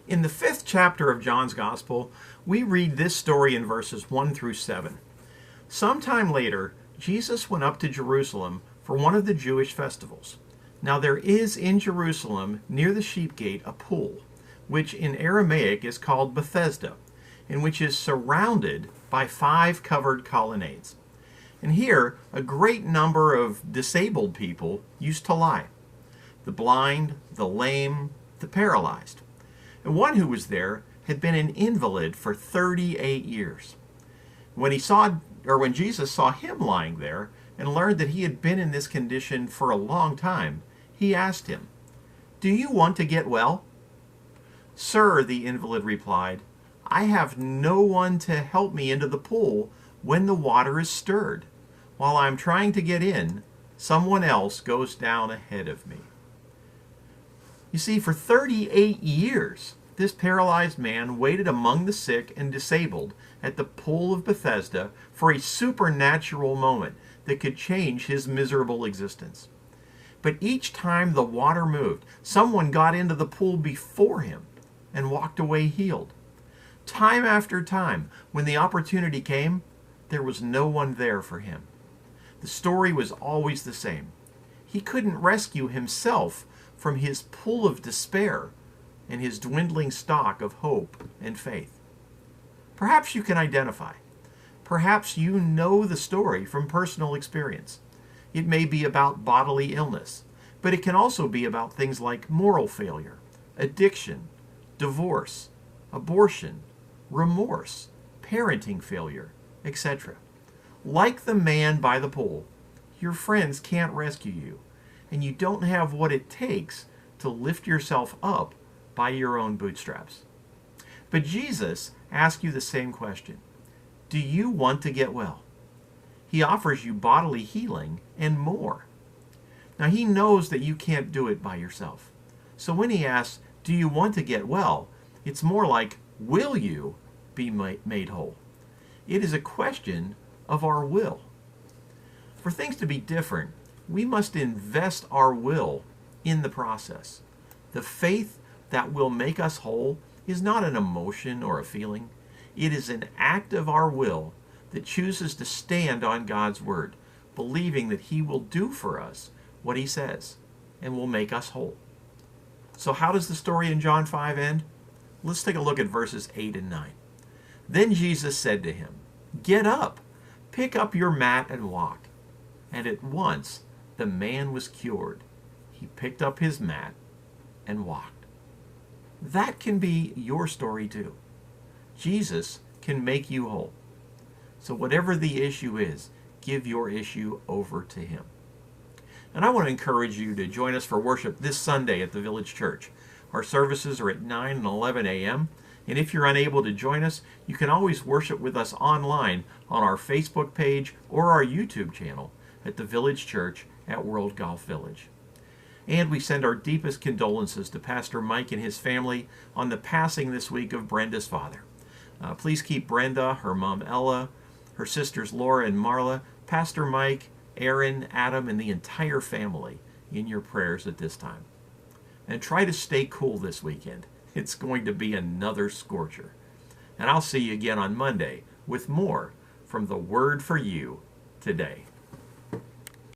In the 5th chapter of John's Gospel, we read this story in verses 1 through 7. Sometime later, Jesus went up to Jerusalem for one of the Jewish festivals. Now there is in Jerusalem, near the sheep gate, a pool, which in Aramaic is called Bethesda, and which is surrounded by 5 covered colonnades. And here, a great number of disabled people used to lie: the blind, the lame, the paralyzed. And one who was there had been an invalid for 38 years. When Jesus saw him lying there and learned that he had been in this condition for a long time, he asked him, "Do you want to get well?" "Sir," the invalid replied, "I have no one to help me into the pool when the water is stirred. While I'm trying to get in, someone else goes down ahead of me." You see, for 38 years, this paralyzed man waited among the sick and disabled at the pool of Bethesda for a supernatural moment that could change his miserable existence. But each time the water moved, someone got into the pool before him and walked away healed. Time after time, when the opportunity came, there was no one there for him. The story was always the same. He couldn't rescue himself from his pool of despair and his dwindling stock of hope and faith. Perhaps you can identify. Perhaps you know the story from personal experience. It may be about bodily illness, but it can also be about things like moral failure, addiction, divorce, abortion, remorse, parenting failure, etc. Like the man by the pool, your friends can't rescue you, and you don't have what it takes to lift yourself up by your own bootstraps. But Jesus asks you the same question. Do you want to get well? He offers you bodily healing and more. Now, he knows that you can't do it by yourself. So when he asks, do you want to get well, it's more like, will you be made whole? It is a question of our will. For things to be different, we must invest our will in the process. The faith that will make us whole is not an emotion or a feeling. It is an act of our will that chooses to stand on God's word, believing that he will do for us what he says and will make us whole. So how does the story in John 5 end? Let's take a look at verses 8 and 9. Then Jesus said to him, "Get up, pick up your mat and walk." And at once the man was cured. He picked up his mat and walked. That can be your story too. Jesus can make you whole. So whatever the issue is, give your issue over to him. And I want to encourage you to join us for worship this Sunday at the Village Church. Our services are at 9 and 11 a.m. And if you're unable to join us, you can always worship with us online on our Facebook page or our YouTube channel at the Village Church at World Golf Village. And we send our deepest condolences to Pastor Mike and his family on the passing this week of Brenda's father. Please keep Brenda, her mom Ella, her sisters Laura and Marla, Pastor Mike, Aaron, Adam, and the entire family in your prayers at this time. And try to stay cool this weekend. It's going to be another scorcher. And I'll see you again on Monday with more from the Word for You today.